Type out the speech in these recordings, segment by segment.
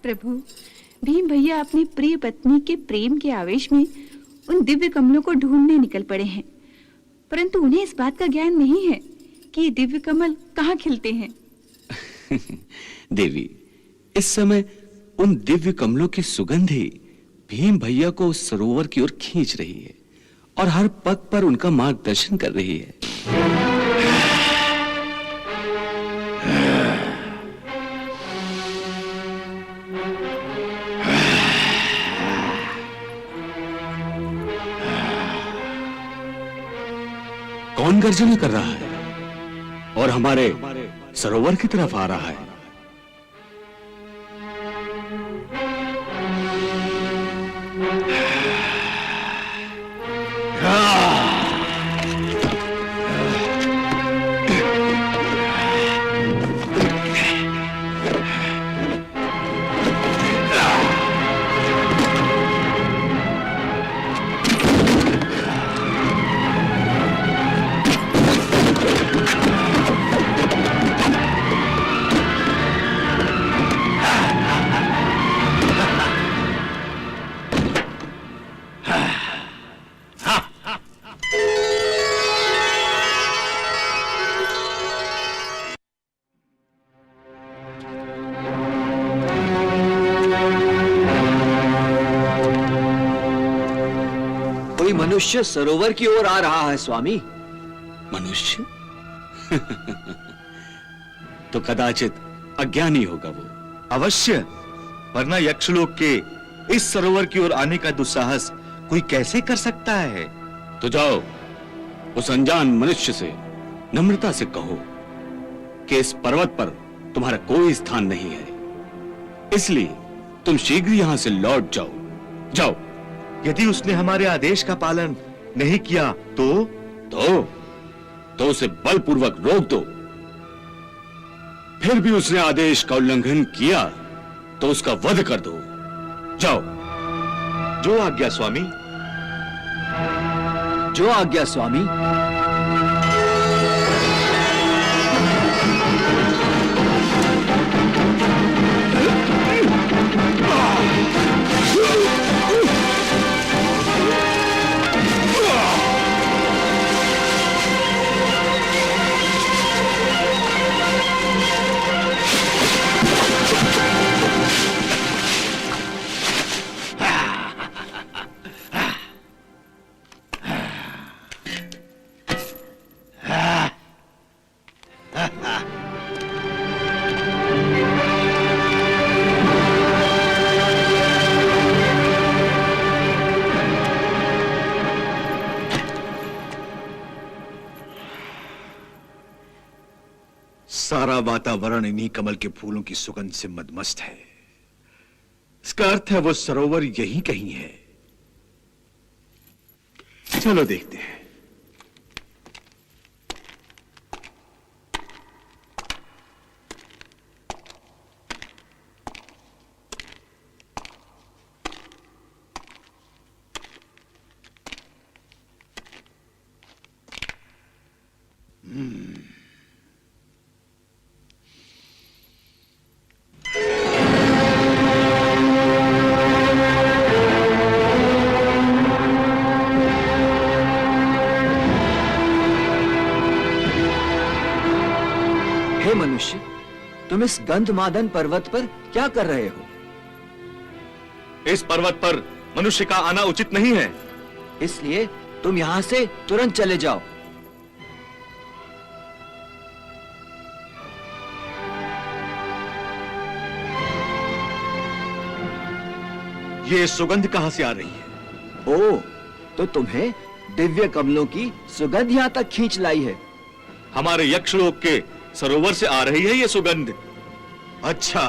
प्रभु, भीम भैया अपनी प्रिय पत्नी के प्रेम के आवेश में उन दिव्य कमलों को ढूंढने निकल पड़े हैं, परंतु उन्हें इस बात का ज्ञान नहीं है कि ये दिव्य कमल कहाँ खिलते हैं। देवी, इस समय उन दिव्य कमलों की सुगंध ही भीम भैया को उस सरोवर की ओर खींच रही है और हर पग पर उनका मार्गदर्शन कर रही है। कौन गर्जना कर रहा है और हमारे सरोवर की तरफ आ रहा है? मनुष्य सरोवर की ओर आ रहा है स्वामी। मनुष्य? तो कदाचित अज्ञानी होगा वो। अवश्य, वरना यक्षलोक के इस सरोवर की ओर आने का दुस्साहस कोई कैसे कर सकता है? तो जाओ उस अनजान मनुष्य से नम्रता से कहो कि इस पर्वत पर तुम्हारा कोई स्थान नहीं है, इसलिए तुम शीघ्र यहां से लौट जाओ। जाओ। यदि उसने हमारे आदेश का पालन नहीं किया तो उसे बलपूर्वक रोक दो। फिर भी उसने आदेश का उल्लंघन किया तो उसका वध कर दो। जाओ। जो आज्ञा स्वामी। जो आज्ञा स्वामी। सारा वातावरण इन्हीं कमल के फूलों की सुगंध से मदमस्त है। इसका अर्थ है वो सरोवर यहीं कहीं है। चलो देखते हैं। हे मनुष्य, तुम इस गंधमादन पर्वत पर क्या कर रहे हो? इस पर्वत पर मनुष्य का आना उचित नहीं है, इसलिए तुम यहां से तुरंत चले जाओ। ये सुगंध कहां से आ रही है? ओह, तो तुम्हें दिव्य कमलों की सुगंध यहां तक खींच लाई है। हमारे यक्षलोक के सरोवर से आ रही है ये सुगंध। अच्छा,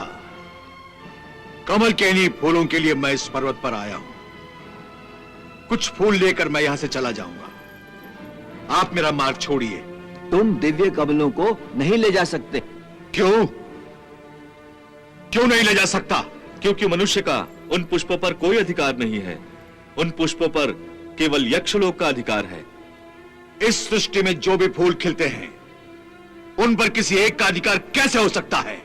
कमल के इन्हीं फूलों के लिए मैं इस पर्वत पर आया हूं। कुछ फूल लेकर मैं यहां से चला जाऊंगा। आप मेरा मार्ग छोड़िए। तुम दिव्य कमलों को नहीं ले जा सकते। क्यों? क्यों नहीं ले जा सकता? क्योंकि मनुष्य का उन पुष्पों पर कोई अधिकार नहीं है। उन पुष्पों पर केवल यक्षलोक का अधिकार है। इस सृष्टि में जो भी फूल खिलते हैं, उन पर किसी एक का अधिकार कैसे हो सकता है?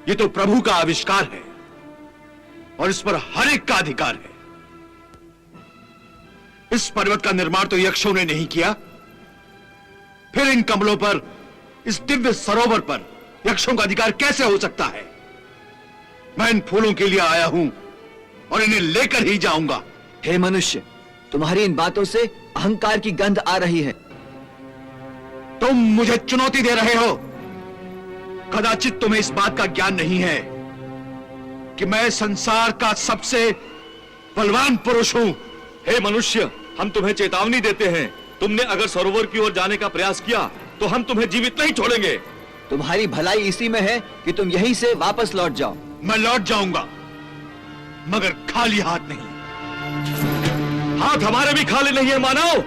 ये तो प्रभु का आविष्कार है। और इस पर हर एक का अधिकार है। इस पर्वत का निर्माण तो यक्षों ने नहीं किया, फिर इन कमलों पर, इस दिव्य सरोवर पर यक्षों का अधिकार कैसे हो सकता है? मैं इन फूलों के लिए आया हूं और इन्हें लेकर ही जाऊंगा। हे मनुष्य, तुम्हारी इन बातों से अहंकार की गंध आ रही है। तुम मुझे चुनौती दे रहे हो। कदाचित तुम्हें इस बात का ज्ञान नहीं है कि मैं संसार का सबसे बलवान पुरुष हूं। हे मनुष्य, हम तुम्हें चेतावनी देते हैं, तुमने अगर सरोवर की ओर जाने का प्रयास किया तो हम तुम्हें जीवित नहीं छोड़ेंगे। तुम्हारी भलाई इसी में है कि तुम यहीं से वापस लौट जाओ। मैं लौट जाऊंगा, मगर खाली हाथ नहीं। हाथ हमारे भी खाली नहीं है मानव।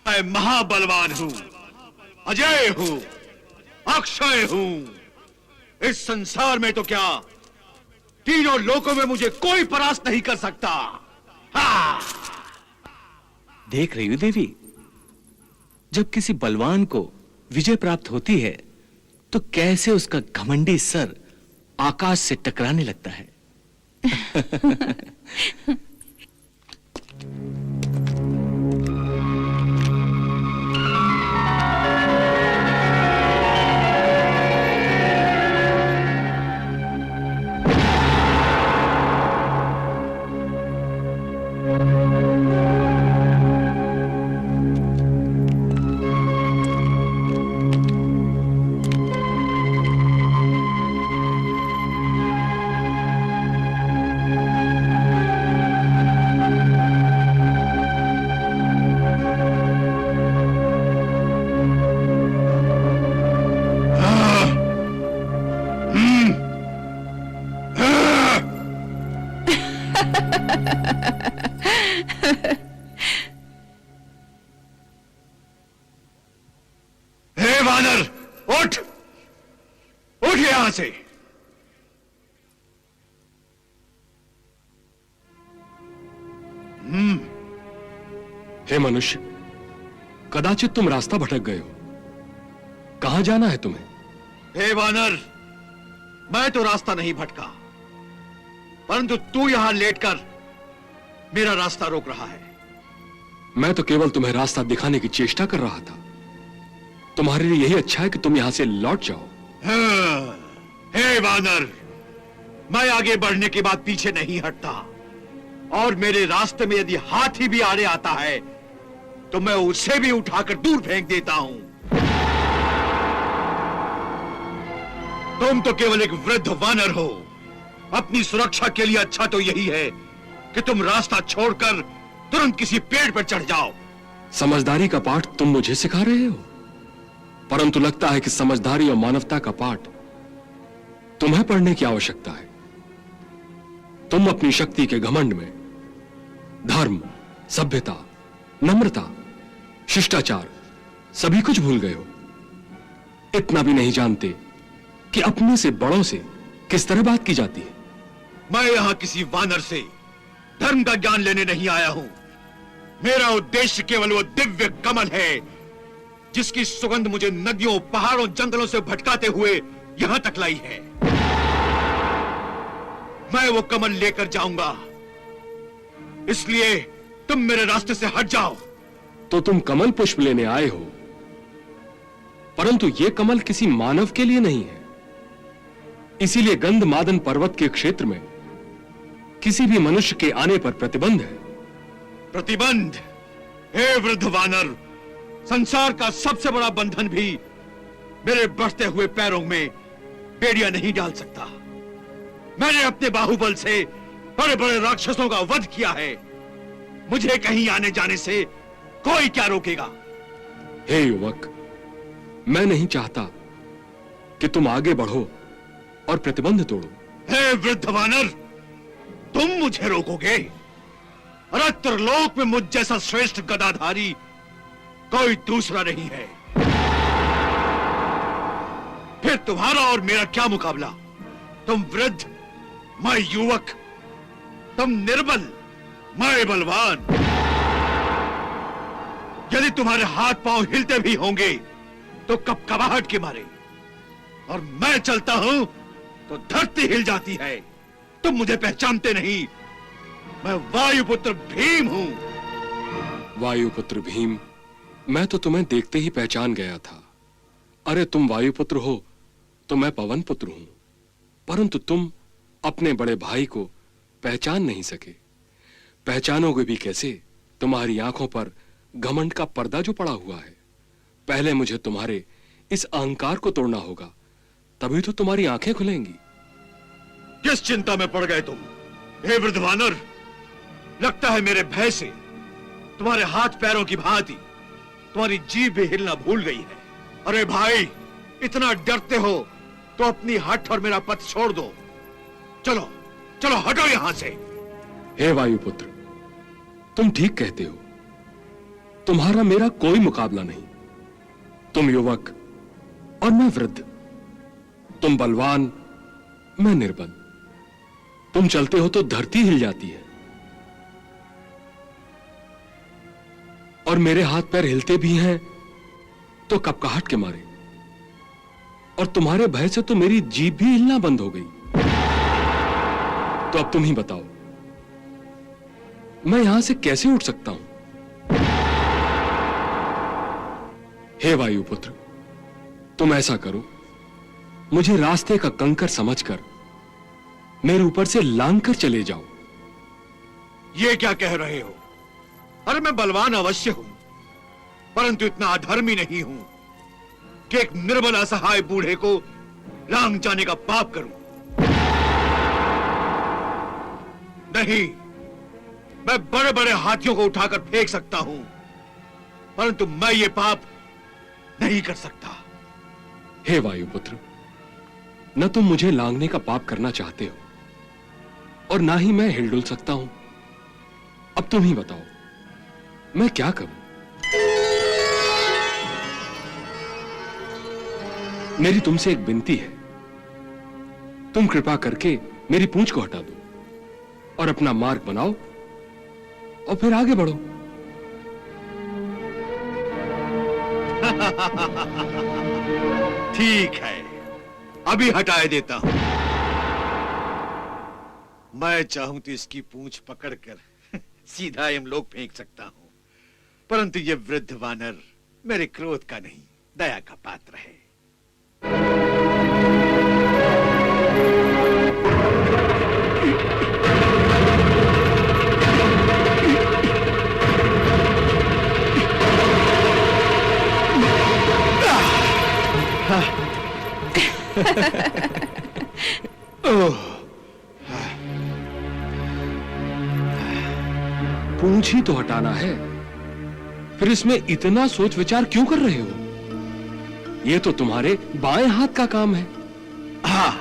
मैं महाबलवान हूं, अजय हूं, अक्षय हूं। इस संसार में तो क्या, तीनों लोकों में मुझे कोई परास्त नहीं कर सकता। हाँ। देख रही हो देवी, जब किसी बलवान को विजय प्राप्त होती है तो कैसे उसका घमंडी सर आकाश से टकराने लगता है। हे वानर, उठ, उठ यहां से। हे मनुष्य, कदाचित तुम रास्ता भटक गए हो। कहां जाना है तुम्हें? हे वानर, मैं तो रास्ता नहीं भटका, परंतु तू यहां लेटकर मेरा रास्ता रोक रहा है। मैं तो केवल तुम्हें रास्ता दिखाने की चेष्टा कर रहा था। तुम्हारे लिए यही अच्छा है कि तुम यहां से लौट जाओ। हाँ, हे वानर, मैं आगे बढ़ने के बाद पीछे नहीं हटता, और मेरे रास्ते में यदि हाथी भी आड़े आता है तो मैं उसे भी उठाकर दूर फेंक देता हूं। तुम तो केवल एक वृद्ध वानर हो। अपनी सुरक्षा के लिए अच्छा तो यही है कि तुम रास्ता छोड़कर तुरंत किसी पेड़ पर चढ़ जाओ। समझदारी का पाठ तुम मुझे सिखा रहे हो? परंतु लगता है कि समझदारी और मानवता का पाठ तुम्हें पढ़ने की आवश्यकता है। तुम अपनी शक्ति के घमंड में धर्म, सभ्यता, नम्रता, शिष्टाचार सभी कुछ भूल गए हो। इतना भी नहीं जानते कि अपने से बड़ों से किस तरह बात की जाती है। मैं यहां किसी वानर से धर्म का ज्ञान लेने नहीं आया हूं। मेरा उद्देश्य केवल वो दिव्य कमल है जिसकी सुगंध मुझे नदियों, पहाड़ों, जंगलों से भटकाते हुए यहां तक लाई है। मैं वो कमल लेकर जाऊंगा, इसलिए तुम मेरे रास्ते से हट जाओ। तो तुम कमल पुष्प लेने आए हो, परंतु यह कमल किसी मानव के लिए नहीं है। इसीलिए गंधमादन पर्वत के क्षेत्र में किसी भी मनुष्य के आने पर प्रतिबंध है। प्रतिबंध? हे वृद्ध वानर, संसार का सबसे बड़ा बंधन भी मेरे बढ़ते हुए पैरों में बेड़ियां नहीं डाल सकता। मैंने अपने बाहुबल से बड़े बड़े राक्षसों का वध किया है। मुझे कहीं आने जाने से कोई क्या रोकेगा? हे युवक, मैं नहीं चाहता कि तुम आगे बढ़ो और प्रतिबंध तोड़ो। हे वृद्ध वानर, तुम मुझे रोकोगे? अरे त्रिलोक में मुझ जैसा श्रेष्ठ गदाधारी कोई दूसरा नहीं है। फिर तुम्हारा और मेरा क्या मुकाबला? तुम वृद्ध, मैं युवक। तुम निर्बल, मैं बलवान। यदि तुम्हारे हाथ पांव हिलते भी होंगे तो कपकपाहट के मारे, और मैं चलता हूं तो धरती हिल जाती है। तुम मुझे पहचानते नहीं, मैं वायुपुत्र भीम हूं। वायुपुत्र भीम, मैं तो तुम्हें देखते ही पहचान गया था। अरे तुम वायुपुत्र हो तो मैं पवन पुत्र हूं, परंतु तुम अपने बड़े भाई को पहचान नहीं सके। पहचानोगे भी कैसे? तुम्हारी आंखों पर घमंड का पर्दा जो पड़ा हुआ है। पहले मुझे तुम्हारे इस अहंकार को तोड़ना होगा, तभी तो तुम्हारी आंखें खुलेंगी। किस चिंता में पड़ गए तुम? हे वृद्ध वानर, लगता है मेरे भय से तुम्हारे हाथ पैरों की भांति तुम्हारी जीभ भी हिलना भूल गई है। अरे भाई, इतना डरते हो तो अपनी हठ और मेरा पथ छोड़ दो। चलो चलो, हटो यहां से। हे वायुपुत्र, तुम ठीक कहते हो। तुम्हारा मेरा कोई मुकाबला नहीं। तुम युवक और मैं वृद्ध। तुम बलवान, मैं निर्बल। तुम चलते हो तो धरती हिल जाती है, और मेरे हाथ पैर हिलते भी हैं तो कपकहाट के मारे, और तुम्हारे भय से तो मेरी जीभ भी हिलना बंद हो गई। तो अब तुम ही बताओ, मैं यहां से कैसे उठ सकता हूं? हे वायुपुत्र, तुम ऐसा करो, मुझे रास्ते का कंकर समझकर मेरे ऊपर से लांग कर चले जाओ। ये क्या कह रहे हो? अरे मैं बलवान अवश्य हूं, परंतु इतना अधर्मी नहीं हूं कि एक निर्बल असहाय बूढ़े को लांग जाने का पाप करूं। नहीं, मैं बड़े बड़े हाथियों को उठाकर फेंक सकता हूं, परंतु मैं ये पाप नहीं कर सकता। हे वायुपुत्र, न तुम मुझे लांघने का पाप करना चाहते हो, और ना ही मैं हिलडुल सकता हूं। अब तुम ही बताओ, मैं क्या करूं? मेरी तुमसे एक विनती है, तुम कृपा करके मेरी पूंछ को हटा दो और अपना मार्ग बनाओ, और फिर आगे बढ़ो। ठीक है, अभी हटाए देता हूं। मैं चाहूं तो इसकी पूंछ पकड़कर सीधा यमलोक फेंक सकता हूं, परंतु ये वृद्ध वानर मेरे क्रोध का नहीं, दया का पात्र है। पूंछ ही तो हटाना है, फिर इसमें इतना सोच विचार क्यों कर रहे हो? ये तो तुम्हारे बाएं हाथ का काम है। हाँ,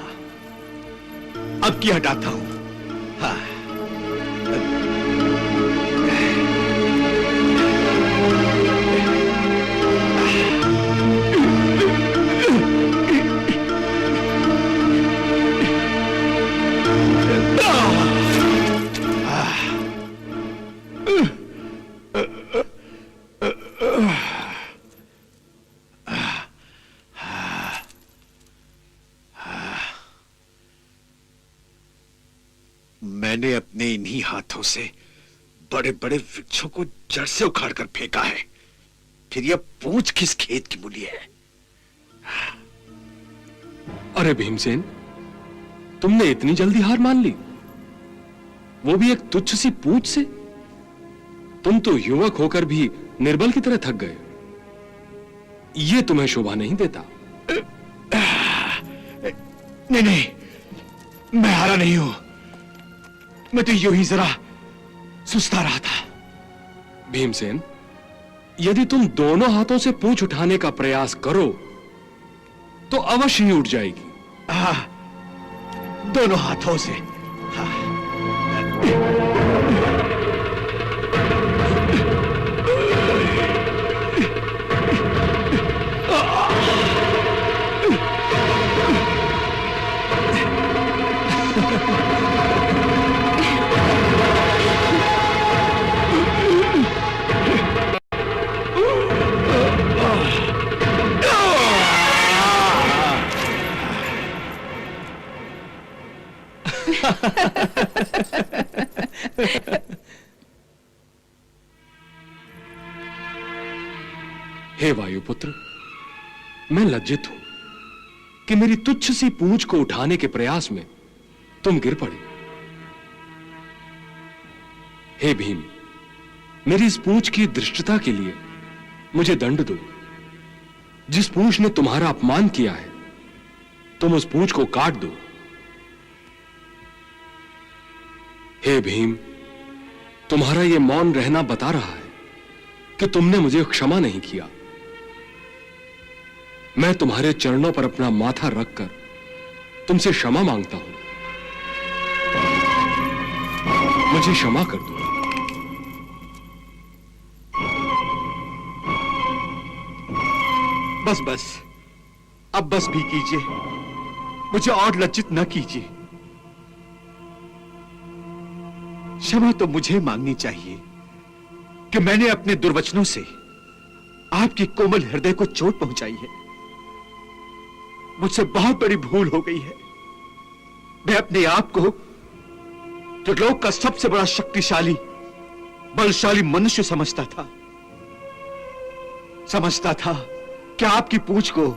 अब की हटाता हूं। हाँ। मैंने अपने इन्हीं हाथों से बड़े बड़े वृक्षों को जड़ से उखाड़ कर फेंका है, फिर यह पूंछ किस खेत की मूली है? अरे भीमसेन, तुमने इतनी जल्दी हार मान ली, वो भी एक तुच्छ सी पूंछ से? तुम तो युवक होकर भी निर्बल की तरह थक गए। ये तुम्हें शोभा नहीं देता। नहीं नहीं, मैं हारा नहीं हूं। मैं तो यूं ही जरा सुस्ता रहा था। भीमसेन, यदि तुम दोनों हाथों से पूंछ उठाने का प्रयास करो तो अवश्य ही उठ जाएगी। हाँ, दोनों हाथों से। हाँ। हे वायुपुत्र, मैं लज्जित हूं कि मेरी तुच्छ सी पूंछ को उठाने के प्रयास में तुम गिर पड़े। हे भीम, मेरी इस पूंछ की दृष्टता के लिए मुझे दंड दो। जिस पूंछ ने तुम्हारा अपमान किया है, तुम उस पूंछ को काट दो। हे भीम, तुम्हारा यह मौन रहना बता रहा है कि तुमने मुझे क्षमा नहीं किया। मैं तुम्हारे चरणों पर अपना माथा रखकर तुमसे क्षमा मांगता हूं। मुझे क्षमा कर दो। बस बस, अब बस भी कीजिए, मुझे और लज्जित न कीजिए। क्षमा तो मुझे मांगनी चाहिए कि मैंने अपने दुर्वचनों से आपके कोमल हृदय को चोट पहुंचाई है। मुझसे बहुत बड़ी भूल हो गई है। मैं अपने आप को त्रिलोक का सबसे बड़ा शक्तिशाली, बलशाली मनुष्य समझता था। समझता था कि आपकी पूंछ को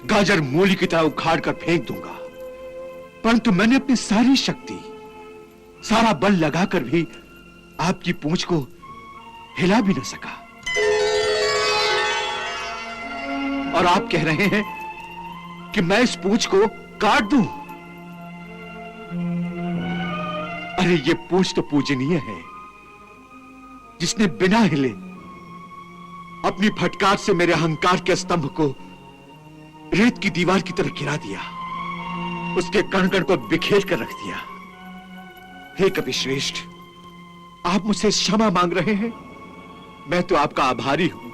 गाजर मूली की तरह उखाड़ कर फेंक दूंगा, परंतु मैंने अपनी सारी शक्ति, सारा बल लगाकर भी आपकी पूंछ को हिला भी न सका। और आप कह रहे हैं कि मैं इस पूंछ को काट दूं। अरे ये पूंछ तो पूजनीय है, जिसने बिना हिले अपनी फटकार से मेरे अहंकार के स्तंभ को रेत की दीवार की तरह गिरा दिया, उसके कण कण को बिखेर कर रख दिया। हे कपिश्रेष्ठ, आप मुझसे क्षमा मांग रहे हैं। मैं तो आपका आभारी हूं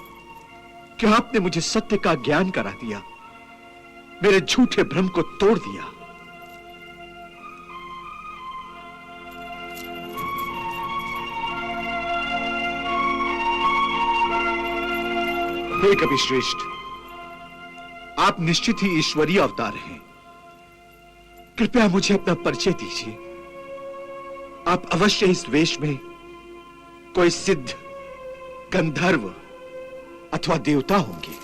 कि आपने मुझे सत्य का ज्ञान करा दिया, मेरे झूठे भ्रम को तोड़ दिया। हे कपिश्रेष्ठ, आप निश्चित ही ईश्वरीय अवतार हैं। कृपया मुझे अपना परिचय दीजिए। आप अवश्य इस वेश में कोई सिद्ध, गंधर्व अथवा देवता होंगे।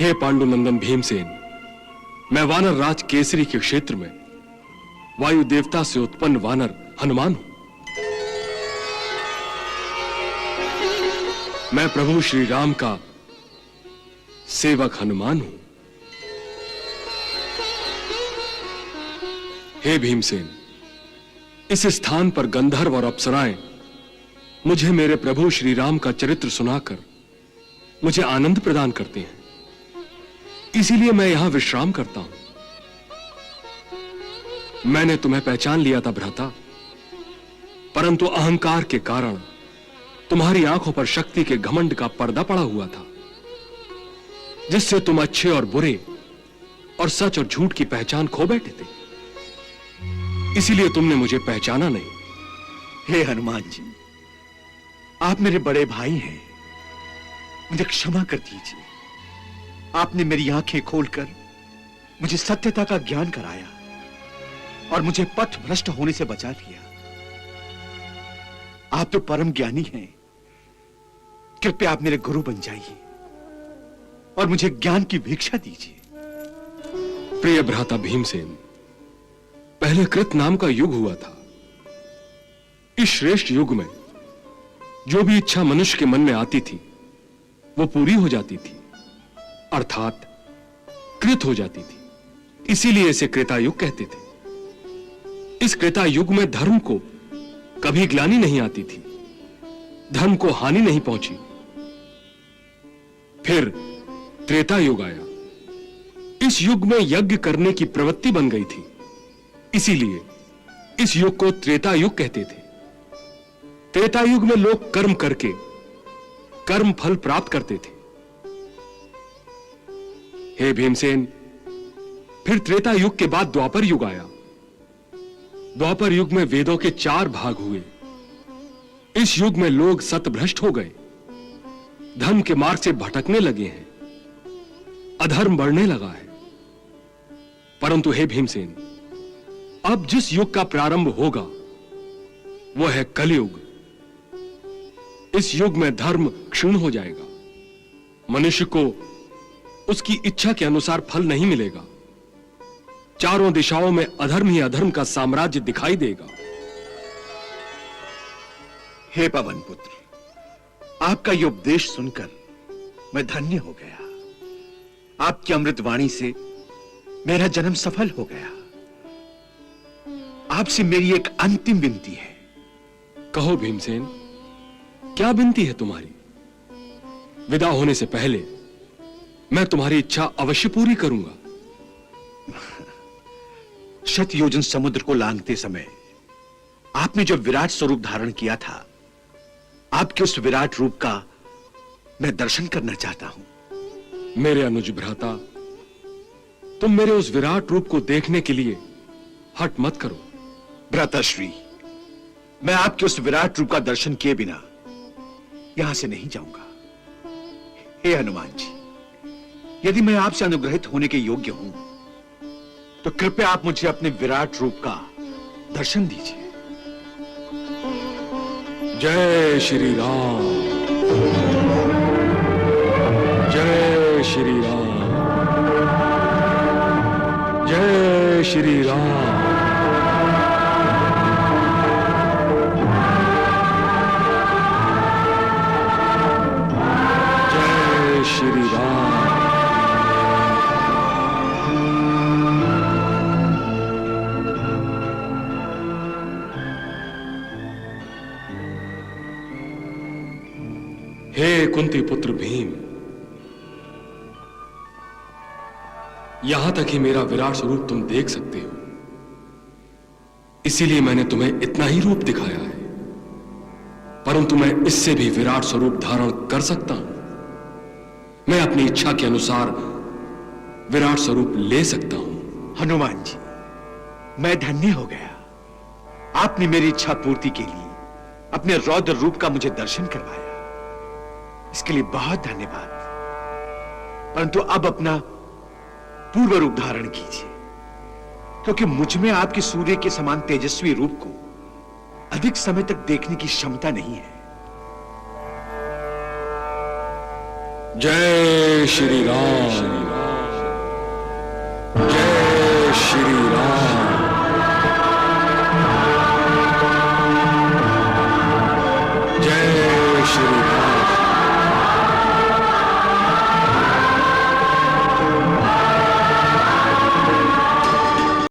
हे पांडुनंदन भीमसेन, मैं वानर राज केसरी के क्षेत्र में वायु देवता से उत्पन्न वानर हनुमान हूं। मैं प्रभु श्री राम का सेवक हनुमान हूं। हे भीमसेन, इस स्थान पर गंधर्व और अप्सराएं मुझे मेरे प्रभु श्री राम का चरित्र सुनाकर मुझे आनंद प्रदान करते हैं, इसीलिए मैं यहां विश्राम करता हूं। मैंने तुम्हें पहचान लिया था भ्राता, परंतु अहंकार के कारण तुम्हारी आंखों पर शक्ति के घमंड का पर्दा पड़ा हुआ था, जिससे तुम अच्छे और बुरे और सच और झूठ की पहचान खो बैठे थे। इसीलिए तुमने मुझे पहचाना नहीं। हे हनुमान जी, आप मेरे बड़े भाई हैं, मुझे क्षमा कर दीजिए। आपने मेरी आंखें खोलकर मुझे सत्यता का ज्ञान कराया और मुझे पथ भ्रष्ट होने से बचा लिया। आप तो परम ज्ञानी हैं, कृपया आप मेरे गुरु बन जाइए और मुझे ज्ञान की भिक्षा दीजिए। प्रिय भ्राता भीमसेन, पहले कृत नाम का युग हुआ था। इस श्रेष्ठ युग में जो भी इच्छा मनुष्य के मन में आती थी वो पूरी हो जाती थी, अर्थात कृत हो जाती थी। इसीलिए इसे त्रेतायुग कहते थे। इस त्रेतायुग में धर्म को कभी ग्लानि नहीं आती थी, धर्म को हानि नहीं पहुंची। फिर त्रेता युग आया। इस युग में यज्ञ करने की प्रवृत्ति बन गई थी, इसीलिए इस युग को त्रेता युग कहते थे। त्रेता युग में लोग कर्म करके कर्म फल प्राप्त करते थे। हे भीमसेन, फिर त्रेता युग के बाद द्वापर युग आया। द्वापर युग में वेदों के 4 भाग हुए। इस युग में लोग सतभ्रष्ट हो गए, धर्म के मार्ग से भटकने लगे हैं, अधर्म बढ़ने लगा है। परंतु हे भीमसेन, अब जिस युग का प्रारंभ होगा वो है कलयुग। इस युग में धर्म क्षीण हो जाएगा, मनुष्य को उसकी इच्छा के अनुसार फल नहीं मिलेगा। चारों दिशाओं में अधर्म ही अधर्म का साम्राज्य दिखाई देगा। हे पवन पुत्र, आपका ये उपदेश सुनकर मैं धन्य हो गया। आपकी अमृत वाणी से मेरा जन्म सफल हो गया। आपसे मेरी एक अंतिम विनती है। कहो भीमसेन, क्या विनती है तुम्हारी? विदा होने से पहले मैं तुम्हारी इच्छा अवश्य पूरी करूंगा। शत योजन समुद्र को लांघते समय आपने जो विराट स्वरूप धारण किया था, आपके उस विराट रूप का मैं दर्शन करना चाहता हूं। मेरे अनुज भ्राता, तुम मेरे उस विराट रूप को देखने के लिए हट मत करो। भ्राताश्री, मैं आपके उस विराट रूप का दर्शन किए बिना यहां से नहीं जाऊंगा। हे हनुमान जी, यदि मैं आपसे अनुग्रहित होने के योग्य हूं तो कृपया आप मुझे अपने विराट रूप का दर्शन दीजिए। जय श्री राम, जय श्री राम, जय श्री राम। जय श्री राम। हे कुंती पुत्र भीम, यहां तक ही मेरा विराट स्वरूप तुम देख सकते हो, इसीलिए मैंने तुम्हें इतना ही रूप दिखाया है। परंतु मैं इससे भी विराट स्वरूप धारण कर सकता हूं। मैं अपनी इच्छा के अनुसार विराट स्वरूप ले सकता हूं। हनुमान जी, मैं धन्य हो गया। आपने मेरी इच्छा पूर्ति के लिए अपने रौद्र रूप का मुझे दर्शन करवाया, इसके लिए बहुत धन्यवाद। परंतु अब अपना पूर्व रूप धारण कीजिए, क्योंकि मुझ में आपके सूर्य के समान तेजस्वी रूप को अधिक समय तक देखने की क्षमता नहीं है। जय श्री राम, जय श्री राम, जय